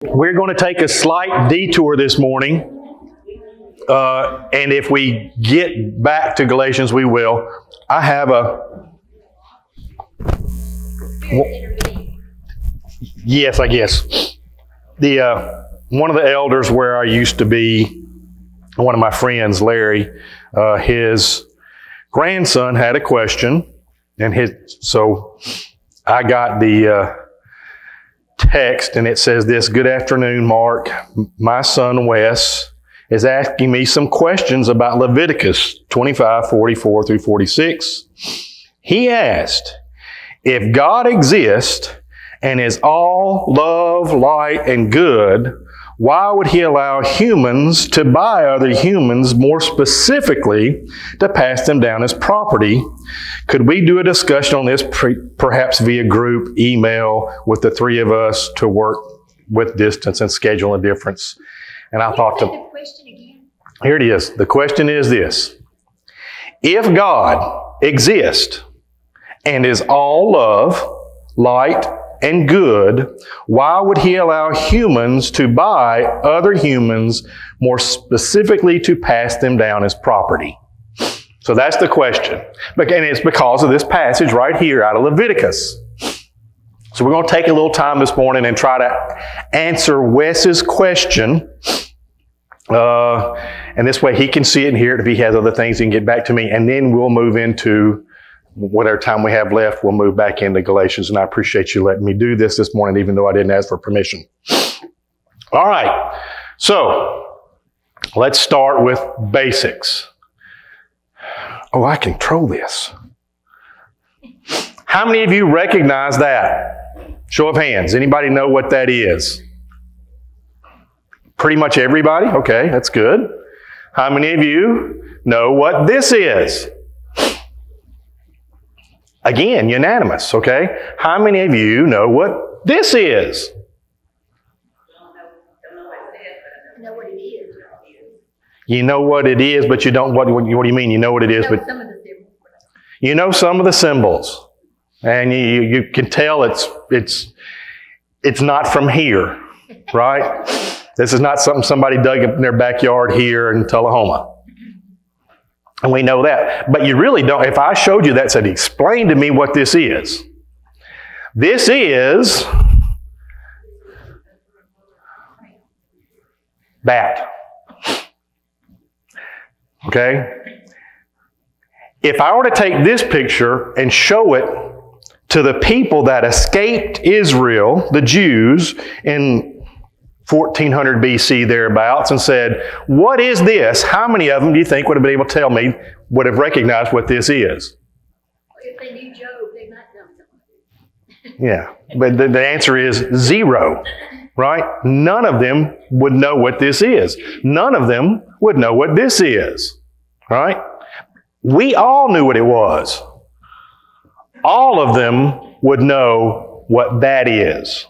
We're going to take a slight detour this morning. And if we get back to Galatians, we will. I have yes, I guess. One of the elders where I used to be, one of my friends, Larry, his grandson had a question, and so I got the text, and it says this: "Good afternoon, Mark. My son Wes is asking me some questions about Leviticus 25:44 through 46. He asked, if God exists and is all love, light, and good, why would He allow humans to buy other humans, more specifically, to pass them down as property? Could we do a discussion on this, perhaps via group, email, with the three of us to work with distance and schedule a difference?" And I thought, the question again? Here it is. The question is this: if God exists and is all love, light, and good, why would He allow humans to buy other humans, more specifically to pass them down as property? So that's the question. And it's because of this passage right here out of Leviticus. So we're going to take a little time this morning and try to answer Wes's question. And this way he can see it and hear it. If he has other things, he can get back to me. And then we'll move into whatever time we have left. We'll move back into Galatians. And I appreciate you letting me do this morning, even though I didn't ask for permission. All right. So let's start with basics. Oh, I control this. How many of you recognize that? Show of hands. Anybody know what that is? Pretty much everybody? Okay, that's good. How many of you know what this is? Again, unanimous, okay? How many of you know what this is? Know what it is. You know what it is, but you don't, what do you mean? You know what it is, but Some of the symbols. you know some of the symbols. And you can tell it's not from here, right? This is not something somebody dug up in their backyard here in Tullahoma. And we know that. But you really don't. If I showed you that, said, explain to me what this is. This is bat. Okay? If I were to take this picture and show it to the people that escaped Israel, the Jews, in 1400 BC thereabouts, and said, what is this? How many of them do you think would have been able to tell me, would have recognized what this is? If they knew Job, they might know something. Yeah, but the answer is zero, right? None of them would know what this is. None of them would know what this is, right? We all knew what it was. All of them would know what that is.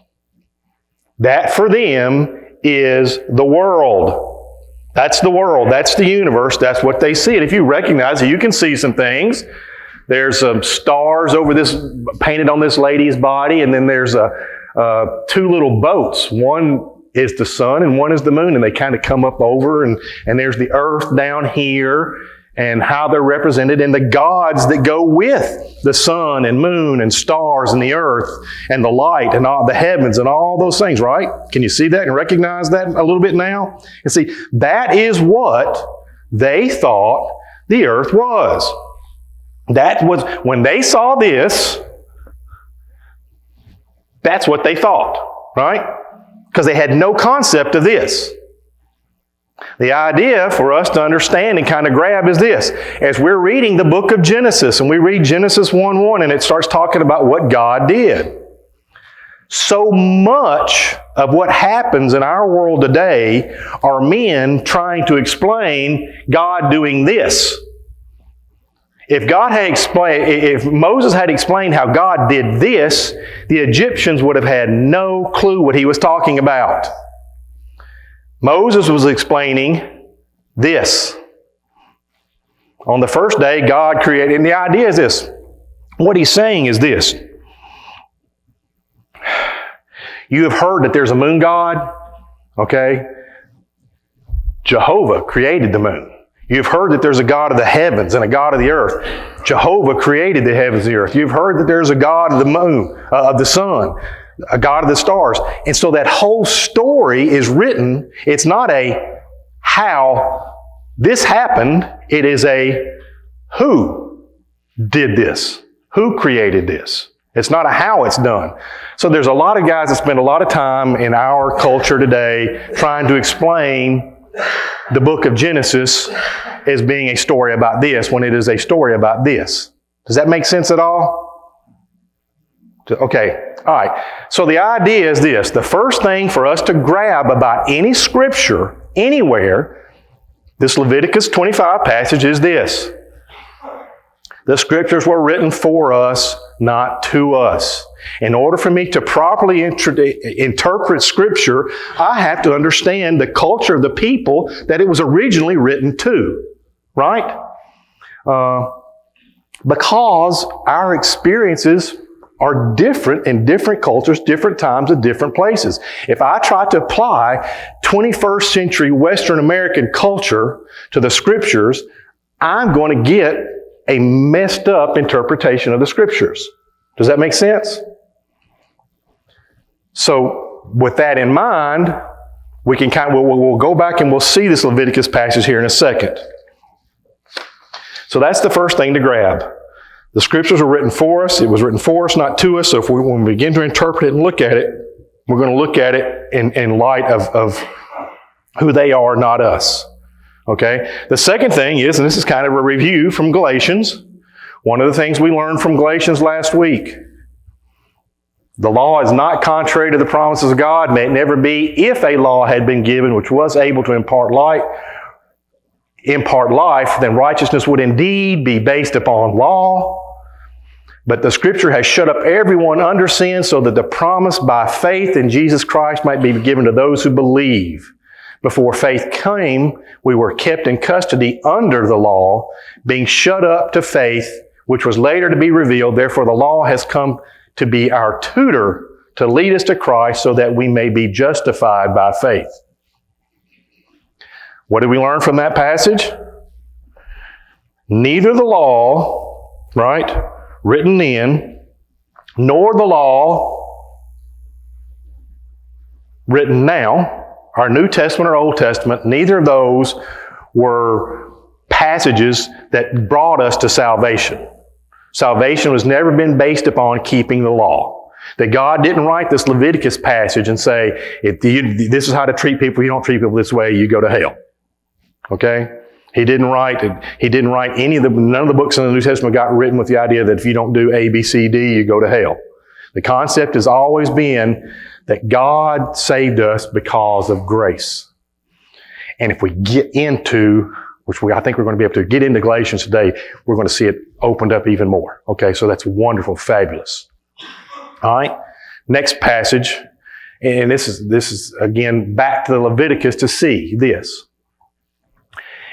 That for them is the world. That's the world. That's the universe. That's what they see. And if you recognize it, you can see some things. There's some stars over this, painted on this lady's body, and then there's two little boats. One is the sun and one is the moon, and they kind of come up over, and there's the earth down here, and how they're represented, and the gods that go with the sun and moon and stars and the earth and the light and all the heavens and all those things, right? Can you see that and recognize that a little bit now? And see, that is what they thought the earth was. That was, when they saw this, that's what they thought, right? Because they had no concept of this. The idea for us to understand and kind of grab is this. As we're reading the book of Genesis, and we read Genesis 1:1, and it starts talking about what God did. So much of what happens in our world today are men trying to explain God doing this. If Moses had explained how God did this, the Egyptians would have had no clue what he was talking about. Moses was explaining this. On the first day, God created, and the idea is this. What he's saying is this. You have heard that there's a moon god. Okay? Jehovah created the moon. You've heard that there's a God of the heavens and a God of the earth. Jehovah created the heavens and the earth. You've heard that there's a God of the moon, of the sun, a God of the stars. And so that whole story is written. It's not a how this happened. It is a who did this? Who created this? It's not a how it's done. So there's a lot of guys that spend a lot of time in our culture today trying to explain the book of Genesis as being a story about this when it is a story about this. Does that make sense at all? Okay. All right. So the idea is this. The first thing for us to grab about any scripture, anywhere, this Leviticus 25 passage is this. The scriptures were written for us, not to us. In order for me to properly interpret scripture, I have to understand the culture of the people that it was originally written to. Right? Because our experiences are different in different cultures, different times, and different places. If I try to apply 21st century Western American culture to the scriptures, I'm going to get a messed up interpretation of the scriptures. Does that make sense? So, with that in mind, we can we'll go back and we'll see this Leviticus passage here in a second. So that's the first thing to grab. The scriptures were written for us. It was written for us, not to us. So when we begin to interpret it and look at it, we're going to look at it in light of who they are, not us. Okay? The second thing is, and this is kind of a review from Galatians, one of the things we learned from Galatians last week. The law is not contrary to the promises of God. May it never be. If a law had been given which was able to impart life, then righteousness would indeed be based upon law. But the Scripture has shut up everyone under sin so that the promise by faith in Jesus Christ might be given to those who believe. Before faith came, we were kept in custody under the law, being shut up to faith, which was later to be revealed. Therefore, the law has come to be our tutor to lead us to Christ so that we may be justified by faith. What did we learn from that passage? Neither the law, right, written in, nor the law written now, our New Testament or Old Testament, neither of those were passages that brought us to salvation. Salvation was never been based upon keeping the law. That God didn't write this Leviticus passage and say, this is how to treat people. If you don't treat people this way, you go to hell. Okay? He didn't write none of the books in the New Testament got written with the idea that if you don't do A, B, C, D, you go to hell. The concept has always been that God saved us because of grace. And if we get into, I think we're going to be able to get into Galatians today, we're going to see it opened up even more. Okay, so that's wonderful, fabulous. All right, next passage, and this is again back to the Leviticus to see this.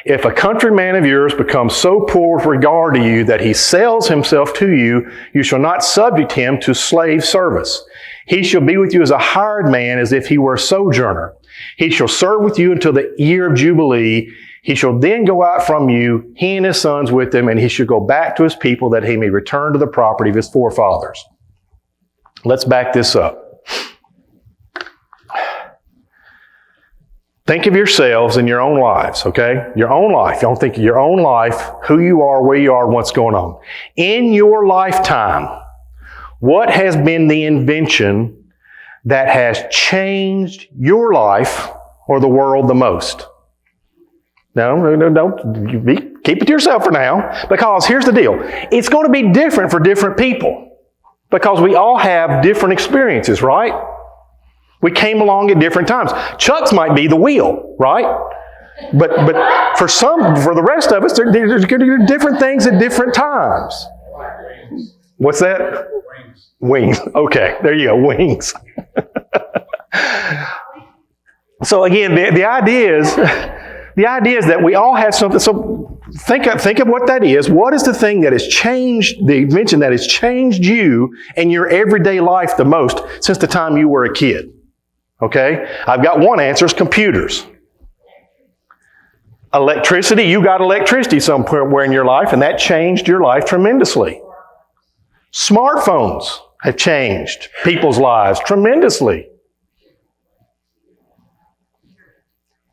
If a countryman of yours becomes so poor with regard to you that he sells himself to you, you shall not subject him to slave service. He shall be with you as a hired man, as if he were a sojourner. He shall serve with you until the year of Jubilee. He shall then go out from you, he and his sons with him, and he shall go back to his people that he may return to the property of his forefathers. Let's back this up. Think of yourselves in your own lives, okay? Your own life. Don't think of your own life, who you are, where you are, what's going on. In your lifetime, what has been the invention that has changed your life or the world the most? No, don't. Keep it to yourself for now, because here's the deal. It's going to be different for different people, because we all have different experiences, right? We came along at different times. Chuck's might be the wheel, right? But for the rest of us, there's going to be different things at different times. What's that? Wings. Okay, there you go, wings. So again, the idea is that we all have something. So think of what that is. What is the thing that has changed, the invention that has changed you and your everyday life the most since the time you were a kid? Okay? I've got one answer, it's computers. Electricity, you got electricity somewhere in your life, and that changed your life tremendously. Smartphones have changed people's lives tremendously.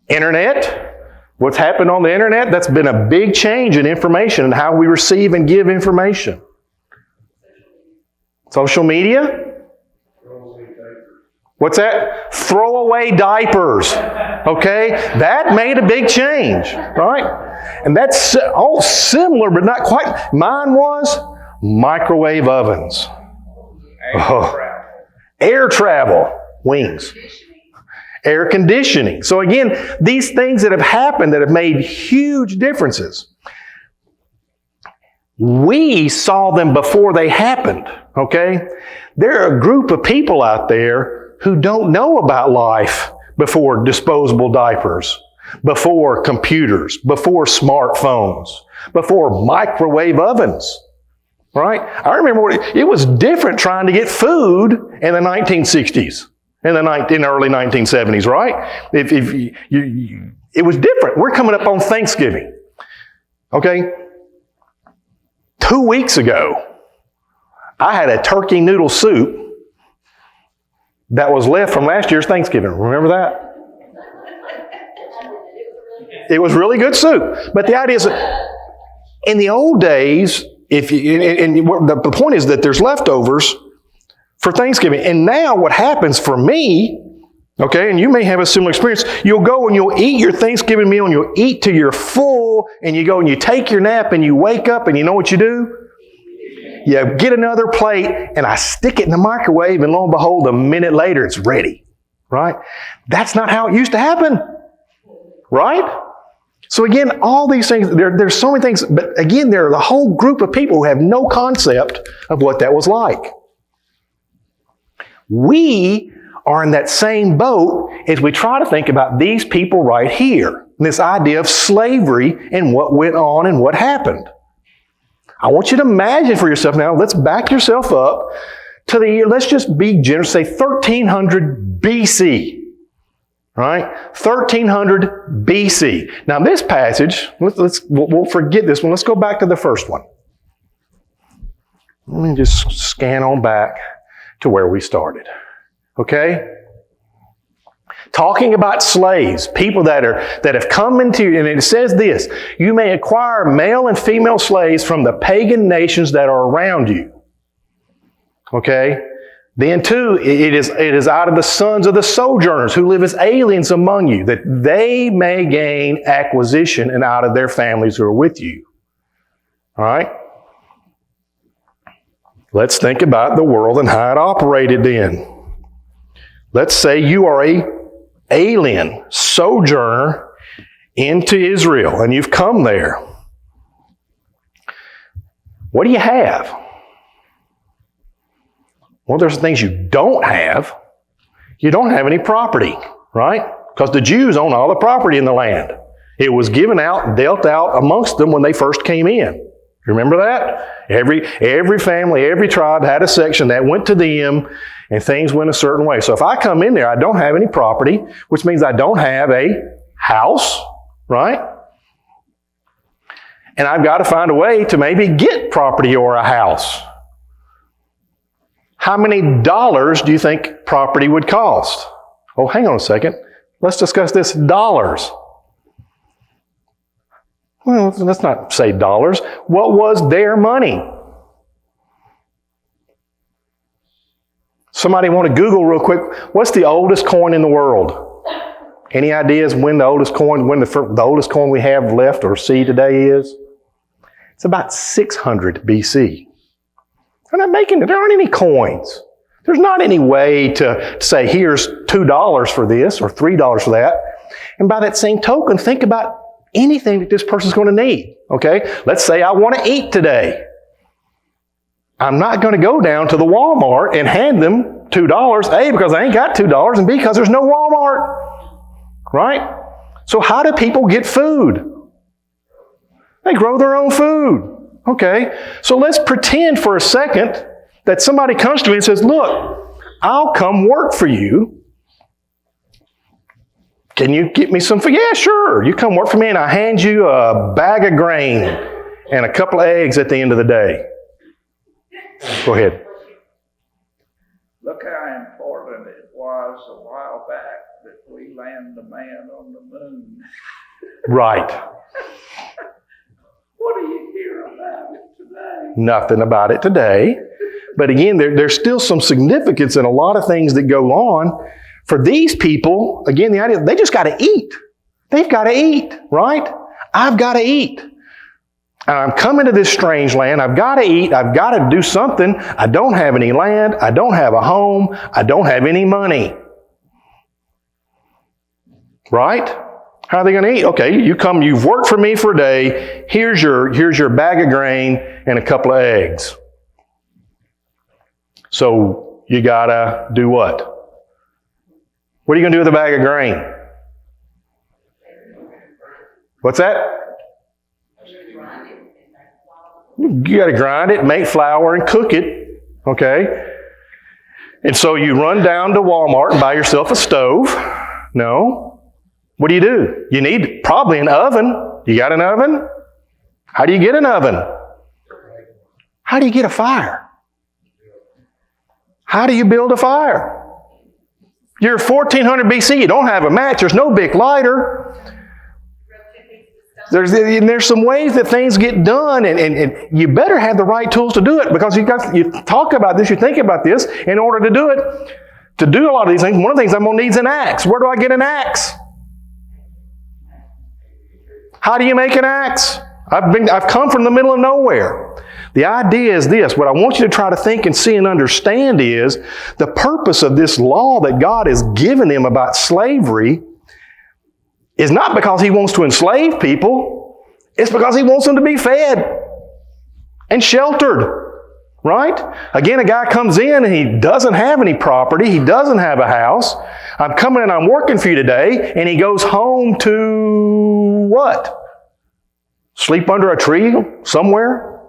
Internet, what's happened on the internet, that's been a big change in information and how we receive and give information. Social media? What's that? Throwaway diapers. Okay? That made a big change, right? And that's all similar, but not quite. Mine was microwave ovens. Air travel. Wings. Air conditioning. So again, these things that have happened that have made huge differences. We saw them before they happened, okay? There are a group of people out there who don't know about life before disposable diapers, before computers, before smartphones, before microwave ovens, right? I remember it was different trying to get food in the 1960s, in the early 1970s, right? It was different. We're coming up on Thanksgiving, okay? 2 weeks ago, I had a turkey noodle soup that was left from last year's Thanksgiving. Remember that? It was really good soup. But the idea is, in the old days, the point is that there's leftovers for Thanksgiving. And now what happens for me, okay, and you may have a similar experience, you'll go and you'll eat your Thanksgiving meal and you'll eat till you're full and you go and you take your nap and you wake up and you know what you do? You get another plate, and I stick it in the microwave, and lo and behold, a minute later, it's ready. Right? That's not how it used to happen. Right? So again, all these things, there's so many things, but again, there are a whole group of people who have no concept of what that was like. We are in that same boat as we try to think about these people right here. This idea of slavery and what went on and what happened. I want you to imagine for yourself now, let's back yourself up to the year, let's just be generous, say 1300 BC. Right? 1300 BC. Now this passage, we'll forget this one. Let's go back to the first one. Let me just scan on back to where we started. Okay? Talking about slaves, people that have come into, and it says this, you may acquire male and female slaves from the pagan nations that are around you. Okay? Then too, it is out of the sons of the sojourners who live as aliens among you, that they may gain acquisition and out of their families who are with you. All right? Let's think about the world and how it operated then. Let's say you are a alien sojourner into Israel, and you've come there. What do you have? Well, there's things you don't have. You don't have any property, right? Because the Jews own all the property in the land. It was given out, dealt out amongst them when they first came in. Remember that? Every family, every tribe had a section that went to them, and things went a certain way. So if I come in there, I don't have any property, which means I don't have a house, right? And I've got to find a way to maybe get property or a house. How many dollars do you think property would cost? Oh, hang on a second. Let's discuss this. Dollars. Well, let's not say dollars. What was their money? Somebody want to Google real quick, what's the oldest coin in the world? Any ideas when the oldest coin we have left or see today is? It's about 600 BC. They're not making it. There aren't any coins. There's not any way to say, here's $2 for this or $3 for that. And by that same token, think about anything that this person's going to need. Okay? Let's say I want to eat today. I'm not going to go down to the Walmart and hand them $2, A, because I ain't got $2, and B, because there's no Walmart. Right? So how do people get food? They grow their own food. Okay? So let's pretend for a second that somebody comes to me and says, look, I'll come work for you can you get me some food? Yeah, sure. You come work for me and I hand you a bag of grain and a couple of eggs at the end of the day. Go ahead. Look how important it was a while back that we land a man on the moon. Right. What do you hear about it today? Nothing about it today. But again, there's still some significance in a lot of things that go on. For these people, again, the idea, they just got to eat. They've got to eat, right? I've got to eat. I'm coming to this strange land. I've got to eat. I've got to do something. I don't have any land. I don't have a home. I don't have any money. Right? How are they going to eat? Okay, you come, you've worked for me for a day. Here's your bag of grain and a couple of eggs. So you got to do what? What are you going to do with a bag of grain? What's that? You got to grind it, make flour, and cook it. Okay? And so you run down to Walmart and buy yourself a stove. No. What do? You need probably an oven. You got an oven? How do you get an oven? How do you get a fire? How do you build a fire? You're 1400 BC. You don't have a match. There's no big lighter. There's some ways that things get done, and you better have the right tools to do it, because you talk about this, you think about this. In order to do it, to do a lot of these things, one of the things I'm going to need is an axe. Where do I get an axe? How do you make an axe? I've come from the middle of nowhere. The idea is this. What I want you to try to think and see and understand is the purpose of this law that God has given them about slavery is not because He wants to enslave people. It's because He wants them to be fed and sheltered. Right? Again, a guy comes in and he doesn't have any property. He doesn't have a house. I'm coming and I'm working for you today. And he goes home to what? Sleep under a tree somewhere?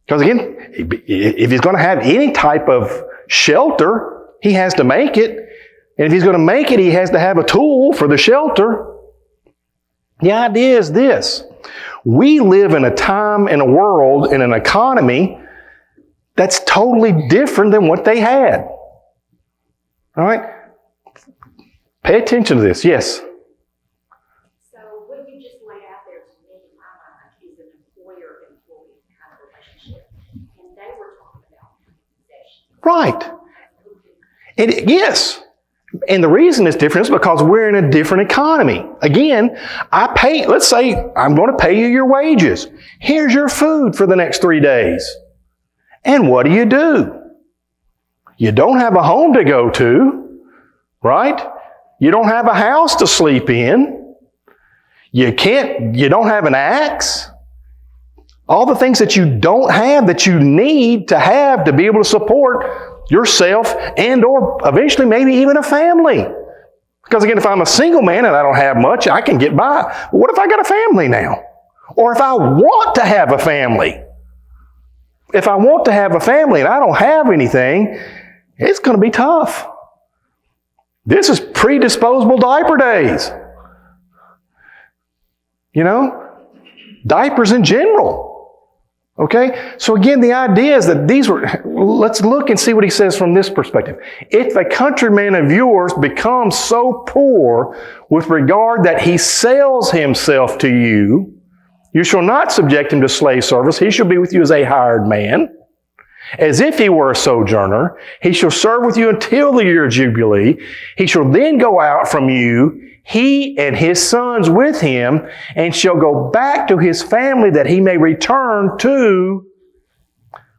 Because again, if he's going to have any type of shelter, he has to make it. And if he's going to make it, he has to have a tool for the shelter. The idea is this. We live in a time, in a world, in an economy that's totally different than what they had. All right? Pay attention to this. Yes? So what you just laid out there to me in my mind is an employer-employee kind of relationship. And they were talking about possession. Right. Yes. And the reason it's different is because we're in a different economy. Again, let's say I'm going to pay you your wages. Here's your food for the next 3 days. And what do? You don't have a home to go to, right? You don't have a house to sleep in. You don't have an axe. All the things that you don't have that you need to have to be able to support yourself and or eventually maybe even a family. Because again, if I'm a single man and I don't have much, I can get by. But what if I got a family now? Or if I want to have a family? If I want to have a family and I don't have anything, it's going to be tough. This is pre-disposable diaper days. You know? Diapers in general. Okay? So again, the idea is that let's look and see what he says from this perspective. If a countryman of yours becomes so poor with regard that he sells himself to you, you shall not subject him to slave service. He shall be with you as a hired man, as if he were a sojourner. He shall serve with you until the year of Jubilee. He shall then go out from you, he and his sons with him, and shall go back to his family that he may return to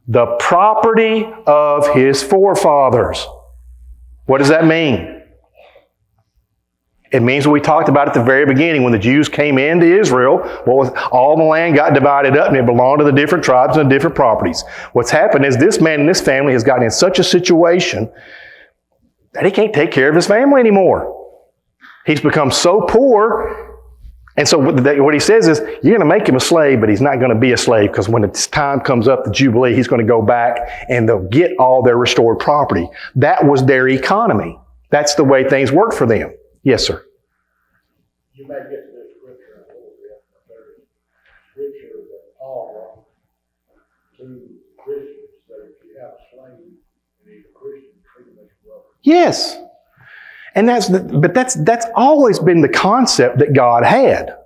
the property of his forefathers. What does that mean? It means what we talked about at the very beginning. When the Jews came into Israel, all the land got divided up and it belonged to the different tribes and the different properties. What's happened is this man and this family has gotten in such a situation that he can't take care of his family anymore. He's become so poor. And so what he says is, you're going to make him a slave, but he's not going to be a slave, because when it's time comes up, the Jubilee, he's going to go back and they'll get all their restored property. That was their economy. That's the way things worked for them. Yes, sir. You may get to this scripture in a little bit, but there's scripture that Paul wrote to Christians that if you have a slave and he's a Christian, treat him as your brother. Yes. And that's always been the concept that God had.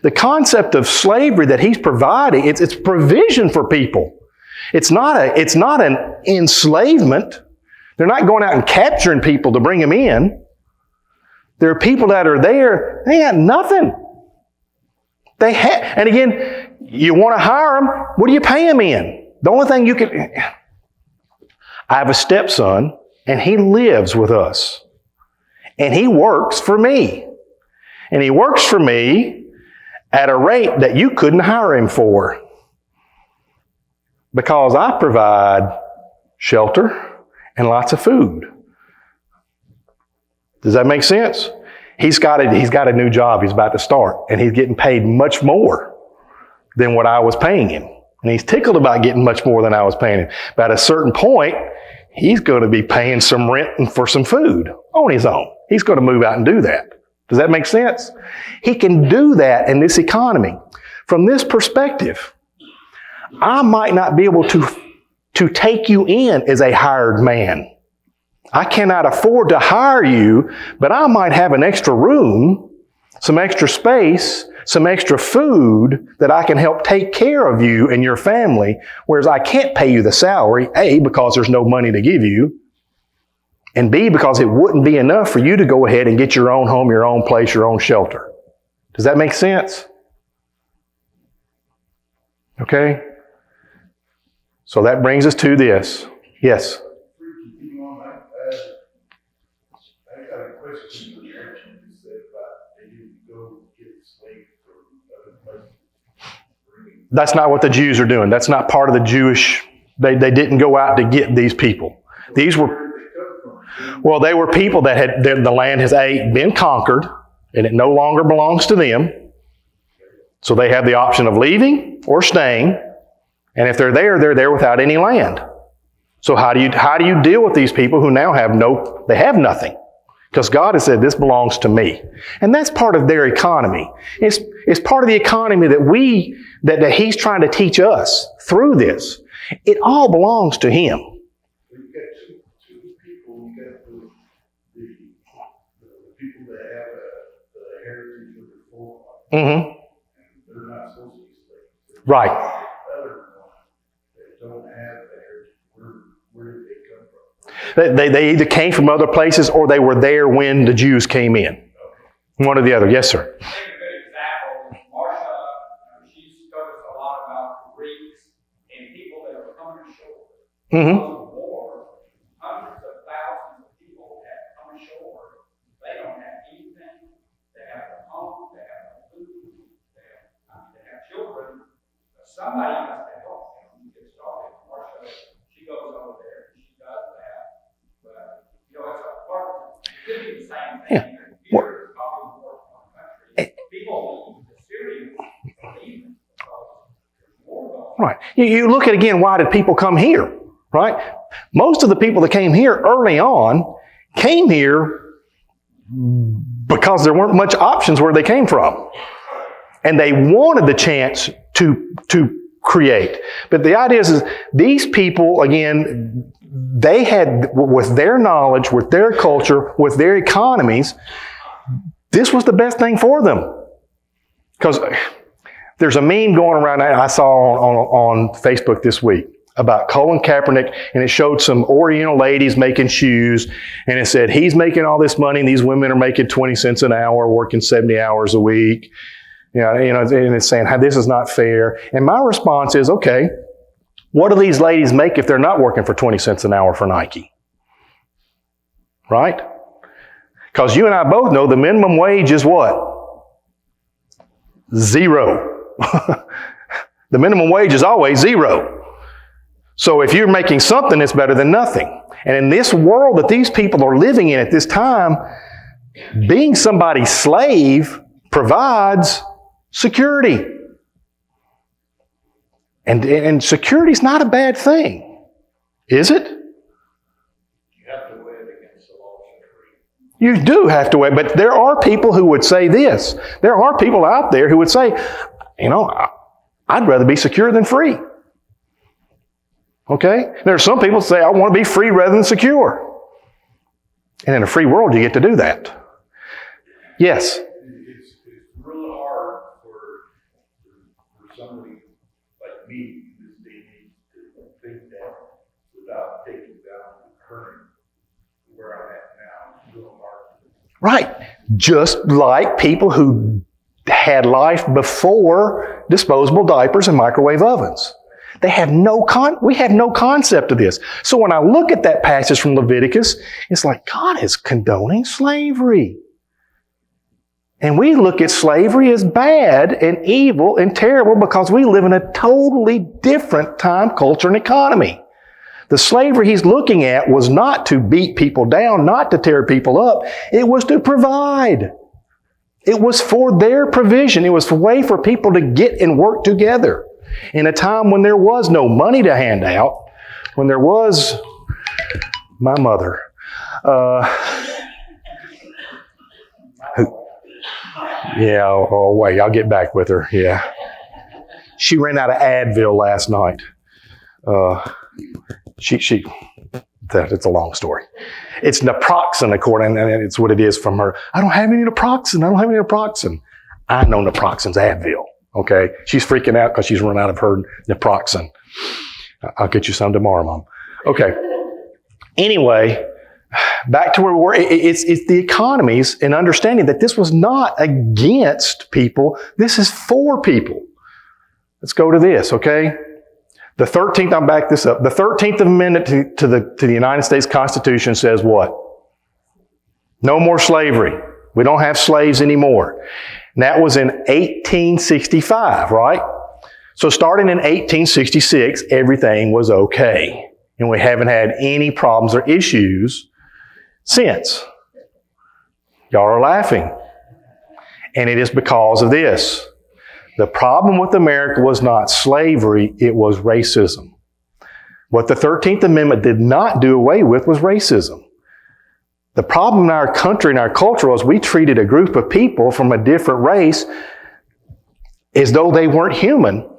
The concept of slavery that He's providing, it's provision for people. It's not an enslavement. They're not going out and capturing people to bring them in. There are people that are there, they got nothing. And again, you want to hire them, what do you pay them in? The only thing you can... I have a stepson, and he lives with us. And he works for me. And he works for me at a rate that you couldn't hire him for. Because I provide shelter and lots of food. Does that make sense? He's got a new job he's about to start, and he's getting paid much more than what I was paying him. And he's tickled about getting much more than I was paying him. But at a certain point, he's going to be paying some rent and for some food on his own. He's going to move out and do that. Does that make sense? He can do that in this economy. From this perspective, I might not be able to take you in as a hired man. I cannot afford to hire you, but I might have an extra room, some extra space, some extra food that I can help take care of you and your family, whereas I can't pay you the salary, A, because there's no money to give you, and B, because it wouldn't be enough for you to go ahead and get your own home, your own place, your own shelter. Does that make sense? Okay? So that brings us to this. Yes? Keeping on that, I got a question for you. You said about they didn't go get slaves from other places. That's not what the Jews are doing. That's not part of the Jewish... They didn't go out to get these people. These were... Well, they were people that had... The land has, A, been conquered, and it no longer belongs to them. So they have the option of leaving or staying. And if they're there without any land. So how do you deal with these people who now have nothing? Because God has said, this belongs to me. And that's part of their economy. It's part of the economy that He's trying to teach us through this. It all belongs to Him. You've got two people. You got the people that have the heritage of their forefathers. Mm-hmm. And they're not supposed to be slaves. Right. The other one that don't have the heritage, where did they come from? They either came from other places or they were there when the Jews came in. One or the other. Yes, sir. I think a good example, Marcia, she's told us a lot about Greeks and people that are coming ashore. Mm-hmm. Because of war, hundreds of thousands of people have come ashore. They don't have anything. They have no home. They have no food. They have children. Somebody has to help them get started. Marcia, she goes over there and she does that. But, it's a part, it could be the same thing. Yeah. Here, it's probably more in one country. People leave the Syrians leave because there's war going on. Right. You look at, again, why did people come here? Right? Most of the people that came here early on came here because there weren't much options where they came from. And they wanted the chance to create. But the idea is these people, again, they had, with their knowledge, with their culture, with their economies, this was the best thing for them. Because there's a meme going around that I saw on Facebook this week about Colin Kaepernick, and it showed some Oriental ladies making shoes, and it said, he's making all this money, and these women are making 20 cents an hour, working 70 hours a week. And it's saying, this is not fair. And my response is, okay, what do these ladies make if they're not working for 20 cents an hour for Nike? Right? Because you and I both know the minimum wage is what? 0. The minimum wage is always 0. So if you're making something, it's better than nothing. And in this world that these people are living in at this time, being somebody's slave provides security. And security is not a bad thing, is it? You have to weigh it against the laws of freedom. You do have to wait. But there are people who would say this. There are people out there who would say, I'd rather be secure than free. Okay? There are some people who say, I want to be free rather than secure. And in a free world, you get to do that. Yes? It's really hard for somebody like me in this day and age to think that without taking down the current where I'm at now. It's real hard. Right. Just like people who had life before disposable diapers and microwave ovens. We have no concept of this. So when I look at that passage from Leviticus, it's like God is condoning slavery. And we look at slavery as bad and evil and terrible because we live in a totally different time, culture, and economy. The slavery he's looking at was not to beat people down, not to tear people up. It was to provide. It was for their provision. It was a way for people to get and work together. In a time when there was no money to hand out, when there was my mother, wait, I'll get back with her. Yeah. She ran out of Advil last night. It's a long story. It's naproxen, according, and it's what it is from her. I don't have any naproxen. I know naproxen's Advil. Okay? She's freaking out because she's run out of her naproxen. I'll get you some tomorrow, Mom. Okay. Anyway, back to where we were. It's the economies and understanding that this was not against people. This is for people. Let's go to this, okay? The 13th, I'll back this up. The 13th Amendment to the United States Constitution says what? No more slavery. We don't have slaves anymore. And that was in 1865, right? So starting in 1866, everything was okay. And we haven't had any problems or issues since. Y'all are laughing. And it is because of this. The problem with America was not slavery, it was racism. What the 13th Amendment did not do away with was racism. The problem in our country and our culture was we treated a group of people from a different race as though they weren't human.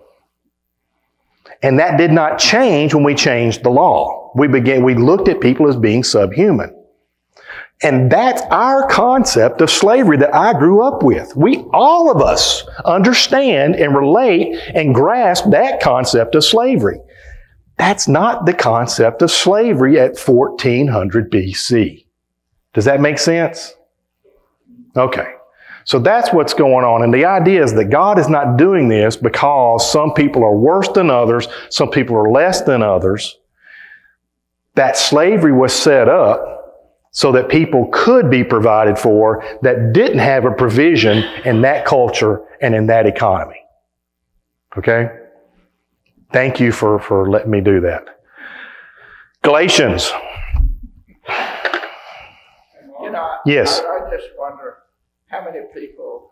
And that did not change when we changed the law. We looked at people as being subhuman. And that's our concept of slavery that I grew up with. All of us understand and relate and grasp that concept of slavery. That's not the concept of slavery at 1400 BC. Does that make sense? Okay. So that's what's going on. And the idea is that God is not doing this because some people are worse than others, some people are less than others. That slavery was set up so that people could be provided for that didn't have a provision in that culture and in that economy. Okay? Thank you for letting me do that. Galatians. Yes. I just wonder how many people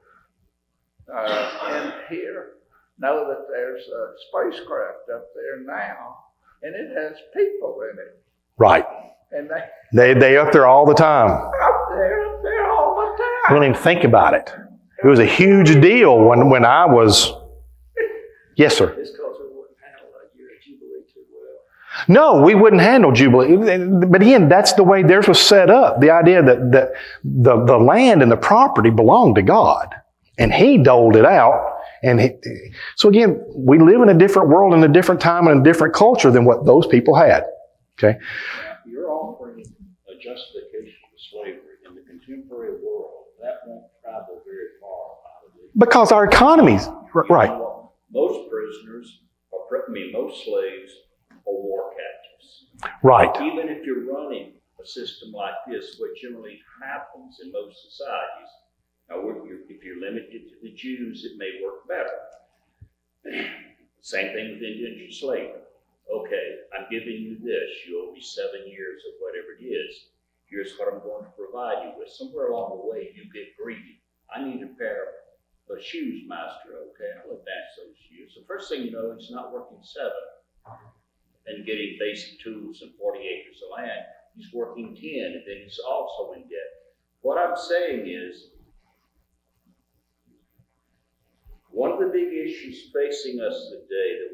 in here know that there's a spacecraft up there now, and it has people in it. Right. And They up there all the time. up there all the I time. don't even think about it. It was a huge deal when I was... Yes, sir. It's because we wouldn't handle that year at Jubilee too well. No, we wouldn't handle Jubilee. But again, that's the way theirs was set up. The idea that the land and the property belonged to God. And He doled it out. So again, we live in a different world, in a different time, and a different culture than what those people had. Okay? You're offering a justification for slavery in the contemporary world. That won't travel very far, I believe. Because our economies, right. Most prisoners, most slaves are war captives. Right. Even if you're running a system like this, what generally happens in most societies, now if you're limited to the Jews, it may work better. Same thing with indentured slavery. Okay, I'm giving you this. You owe me 7 years of whatever it is. Here's what I'm going to provide you with. Somewhere along the way, you get greedy. I need a pair of shoes, master. Okay, I'll advance those shoes. So first thing you know, he's not working 7 and getting basic tools and 40 acres of land. He's working 10, and then he's also in debt. What I'm saying is, one of the big issues facing us today that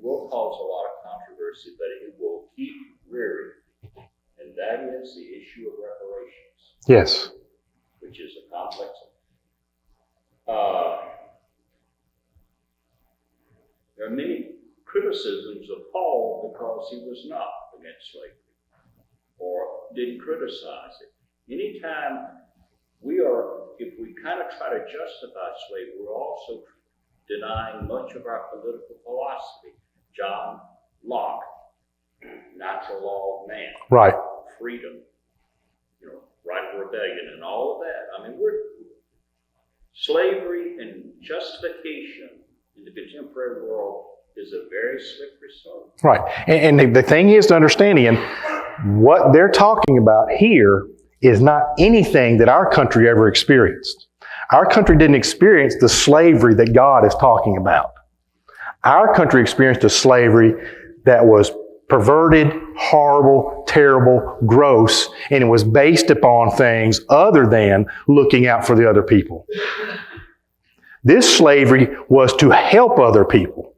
will cause a lot of controversy, but it will keep rearing, and that is the issue of reparations, Yes. which is a complex. There are many criticisms of Paul because he was not against slavery or didn't criticize it. Anytime if we kind of try to justify slavery, we're also denying much of our political philosophy. John Locke, natural law of man, Right. freedom, right of rebellion, and all of that. I mean, slavery and justification in the contemporary world is a very slippery slope. Right. And the thing is to understand, Ian, what they're talking about here is not anything that our country ever experienced. Our country didn't experience the slavery that God is talking about. Our country experienced a slavery that was perverted, horrible, terrible, gross, and it was based upon things other than looking out for the other people. This slavery was to help other people.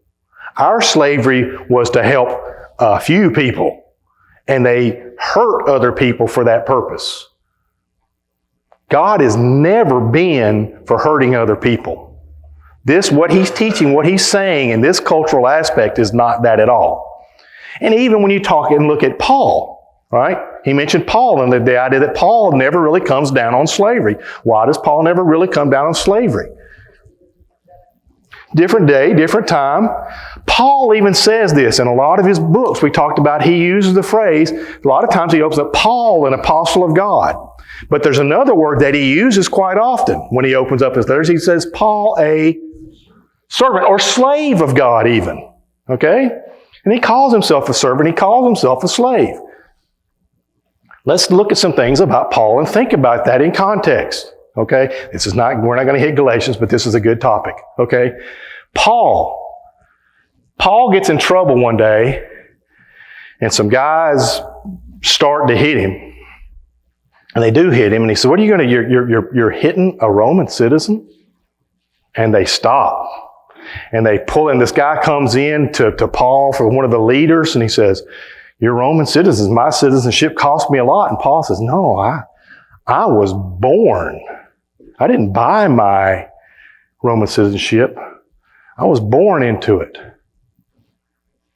Our slavery was to help a few people, and they hurt other people for that purpose. God has never been for hurting other people. What He's teaching, what He's saying in this cultural aspect is not that at all. And even when you talk and look at Paul, right? He mentioned Paul and the idea that Paul never really comes down on slavery. Why does Paul never really come down on slavery? Different day, different time. Paul even says this in a lot of his books. We talked about he uses the phrase, a lot of times he opens up Paul, an apostle of God. But there's another word that he uses quite often when he opens up his letters. He says, Paul, a servant or slave of God even. Okay? And he calls himself a servant. He calls himself a slave. Let's look at some things about Paul and think about that in context. Okay? We're not going to hit Galatians, but this is a good topic. Okay? Paul gets in trouble one day, and some guys start to hit him. And they do hit him, and he says, what are you going to, you're hitting a Roman citizen? And they stop. And they pull in, this guy comes in to Paul for one of the leaders, and he says, you're Roman citizens. My citizenship cost me a lot. And Paul says, no, I was born. I didn't buy my Roman citizenship. I was born into it.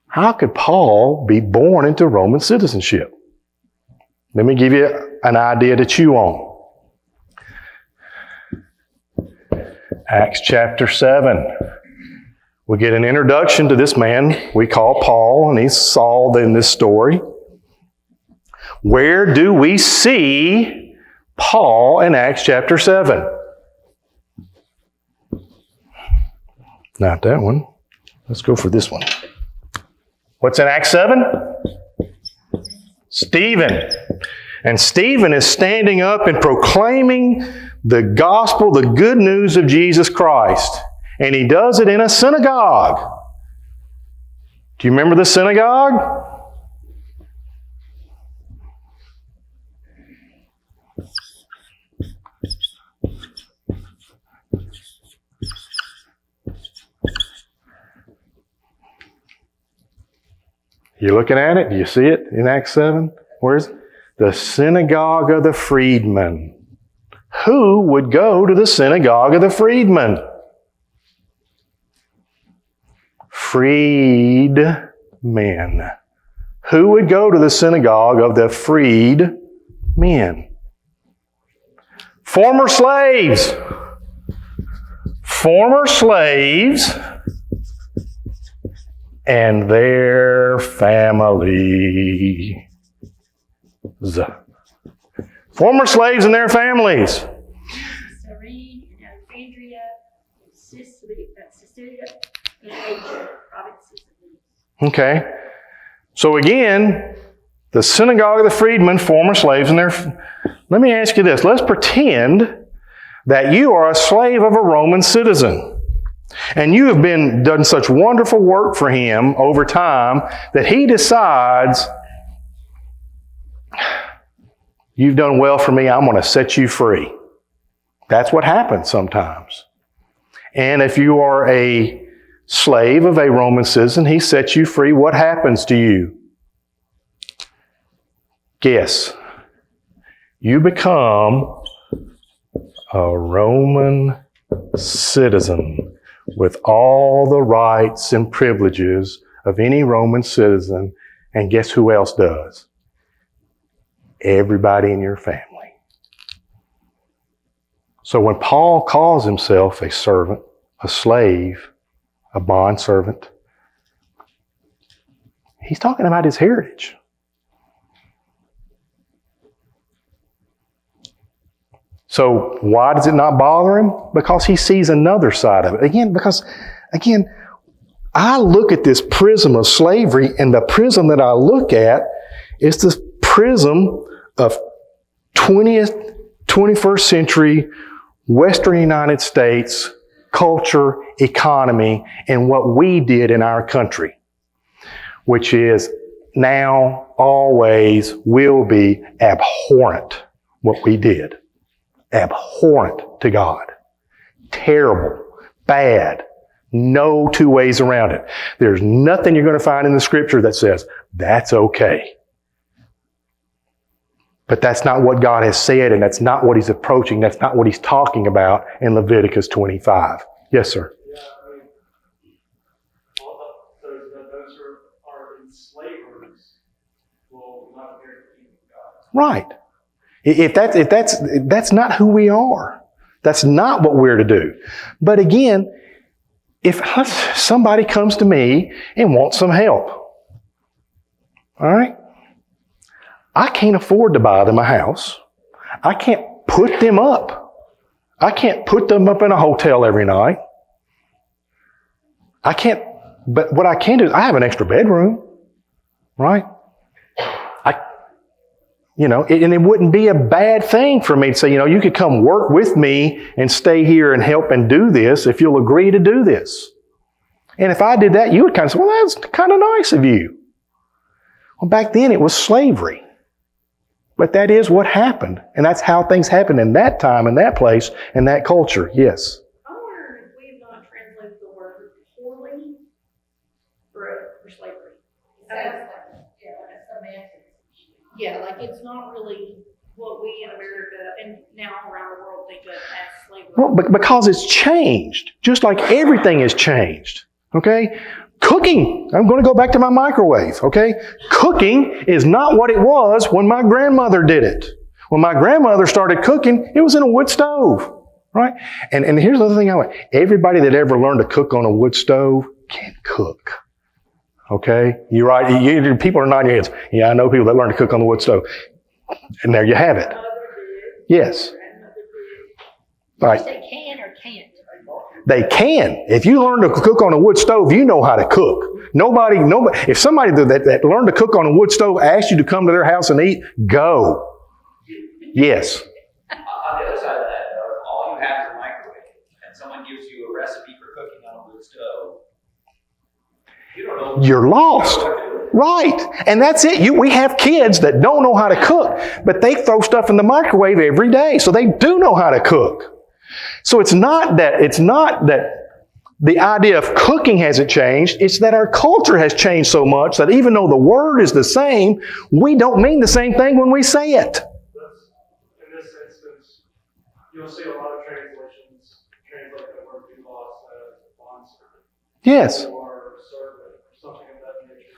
How could Paul be born into Roman citizenship? Let me give you an idea to chew on. Acts chapter 7. We get an introduction to this man we call Paul, and he's Saul in this story. Where do we see Paul in Acts chapter 7? Not that one. Let's go for this one. What's in Acts 7? Stephen. And Stephen is standing up and proclaiming the gospel, the good news of Jesus Christ. And he does it in a synagogue. Do you remember the synagogue? You looking at it? Do you see it in Acts 7? Where's it? The synagogue of the freedmen. Who would go to the synagogue of the freedmen? Freedmen. Who would go to the synagogue of the freedmen? Former slaves. Former slaves and their families. Former slaves and their families. Cyrene and Alexandria and Cilicia and Asia, provinces of these. Okay. So again, the synagogue of the freedmen, former slaves, and their... Let me ask you this. Let's pretend that you are a slave of a Roman citizen. And you have done such wonderful work for him over time that he decides, You've done well for me. I'm going to set you free. That's what happens sometimes. And if you are a slave of a Roman citizen, he sets you free. What happens to you? Guess. You become a Roman citizen with all the rights and privileges of any Roman citizen. And guess who else does? Everybody in your family. So when Paul calls himself a servant, a slave, a bondservant, he's talking about his heritage. So why does it not bother him? Because he sees another side of it. Because I look at this prism of slavery, and the prism that I look at is the prism of 20th, 21st century Western United States culture, economy, and what we did in our country, which is now, always, will be abhorrent what we did. Abhorrent to God. Terrible. Bad. No two ways around it. There's nothing you're going to find in the Scripture that says, that's okay. But that's not what God has said, and that's not what He's approaching. That's not what He's talking about in Leviticus 25. Yes, sir. Yeah, I mean, those who are enslavers will not inherit the kingdom of God. Right. If that's not who we are. That's not what we're to do. But again, if somebody comes to me and wants some help, all right, I can't afford to buy them a house. I can't put them up. I can't put them up in a hotel every night. But what I can do is I have an extra bedroom, right? And it wouldn't be a bad thing for me to say, you could come work with me and stay here and help and do this if you'll agree to do this. And if I did that, you would kind of say, well, that's kind of nice of you. Well, back then it was slavery. But that is what happened. And that's how things happened in that time, in that place, in that culture. Yes. I wonder if we have not translated the word poorly for slavery. Yeah, like it's not really what we in America and now around the world think of as slavery. Well, because it's changed. Just like everything has changed. Okay? Cooking. I'm going to go back to my microwave. Okay? Cooking is not what it was when my grandmother did it. When my grandmother started cooking, it was in a wood stove. Right? And here's the other thing I want. Everybody that ever learned to cook on a wood stove can cook. Okay? You're right. People are nodding your heads. Yeah, I know people that learn to cook on the wood stove. And there you have it. Yes. Right. They can or can't. They can. If you learn to cook on a wood stove, you know how to cook. Nobody. If somebody that learned to cook on a wood stove asked you to come to their house and eat, go. Yes. On the other side of that, though, all you have is a microwave, and someone gives you a recipe for cooking on a wood stove. You don't know. You're lost. Right. And that's it. We have kids that don't know how to cook, but they throw stuff in the microwave every day, so they do know how to cook. So it's not that the idea of cooking hasn't changed. It's that our culture has changed so much that even though the word is the same, we don't mean the same thing when we say it. In this instance, you'll see a lot of translations translate the word doulos as bondservant. Yes. Or servant, or something of that nature.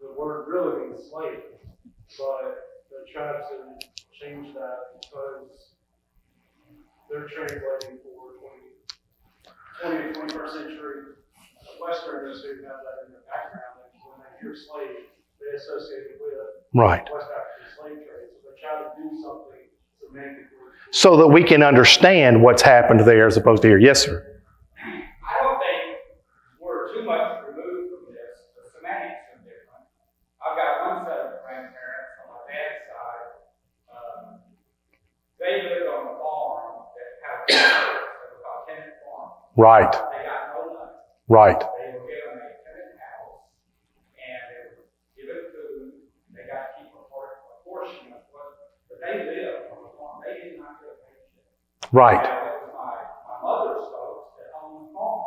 The word really means slave, but they try to change that because they're translating for 20th, 21st century Westerners who have that in their background. And when they hear slave, they associate it with Right. West African slave trade. So they try to do something semantically. So that we can understand what's happened there as opposed to here. Yes, sir. I don't think we're too much removed from this. The semantics are different. I've got one set of grandparents on my dad's side. They lived on a farm that had a about tenant farm. Right. They got no money. Right. They were given a tenant house, and they were given food. They got to keep a portion of Right. It was my mother's folks that owned the farm.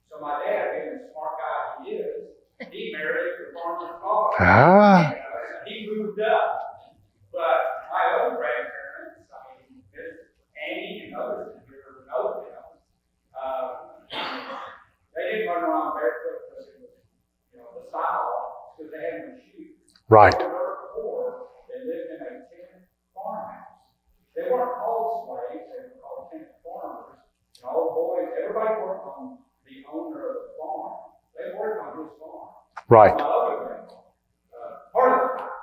So my dad, being the smart guy he is, he married the farmer's daughter. Ah. So he moved up. But my other grandparents, I mean, Miss Annie and others that you know them, they didn't run around barefoot because it was, the style, because they had no shoes. Right. They were poor. They lived in a tenant farmhouse. They weren't called slaves. They were called tenant farmers. And all the boys, everybody worked on the owner of the farm. They worked on his farm. Right. My other grandpa, part of the time.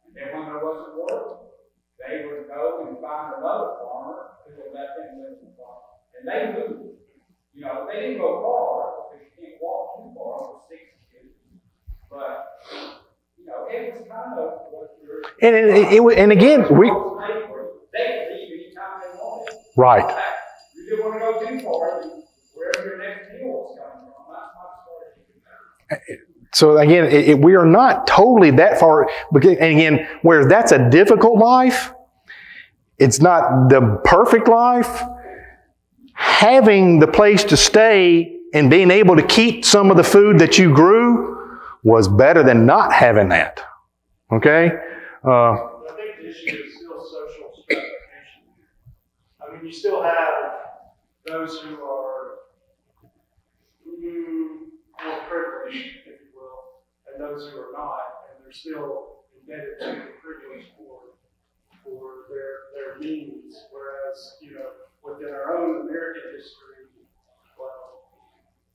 And then when there wasn't work, they would go and find another farmer who would let them live in the farm. And they moved. They didn't go far, because you can't walk too far for 6 years. But, it was kind of what you're... And again, they could leave anytime they wanted. Right. You didn't want to go too far, wherever your next meal was coming from. That's my story. So again, we are not totally that far. And again, where that's a difficult life, it's not the perfect life. Having the place to stay and being able to keep some of the food that you grew was better than not having that. Okay? I think the issue is still social stratification. I mean, you still have those who are more privileged, if you will, and those who are not, and they're still indebted to the privilege for their means. Whereas, within our own American history, well,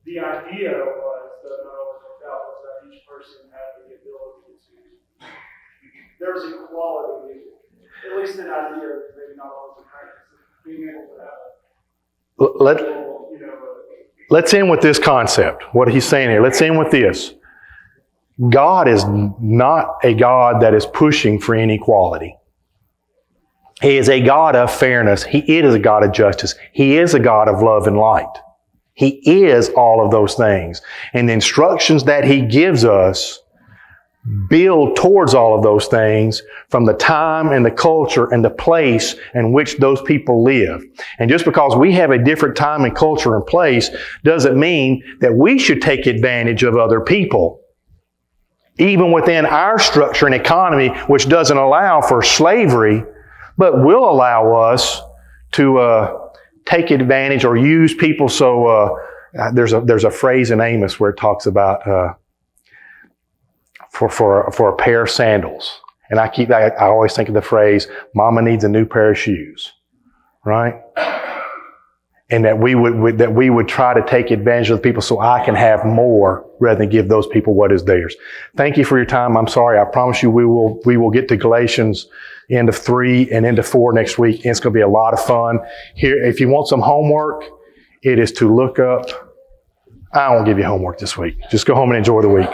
the idea was that each person had the ability to. There was equality, at least an idea, maybe not always a practice, of being able to have Let's end with this concept, what he's saying here. Let's end with this. God is not a God that is pushing for inequality. He is a God of fairness. He is a God of justice. He is a God of love and light. He is all of those things. And the instructions that He gives us build towards all of those things from the time and the culture and the place in which those people live. And just because we have a different time and culture and place doesn't mean that we should take advantage of other people. Even within our structure and economy, which doesn't allow for slavery, but will allow us to take advantage or use people. So there's a phrase in Amos where it talks about for a pair of sandals, and I always think of the phrase, "Mama needs a new pair of shoes," right? And that we would try to take advantage of the people so I can have more rather than give those people what is theirs. Thank you for your time. I'm sorry. I promise you we will get to Galatians end of 3 and into 4 next week. It's going to be a lot of fun. Here, if you want some homework, it is to look up. I won't give you homework this week. Just go home and enjoy the week.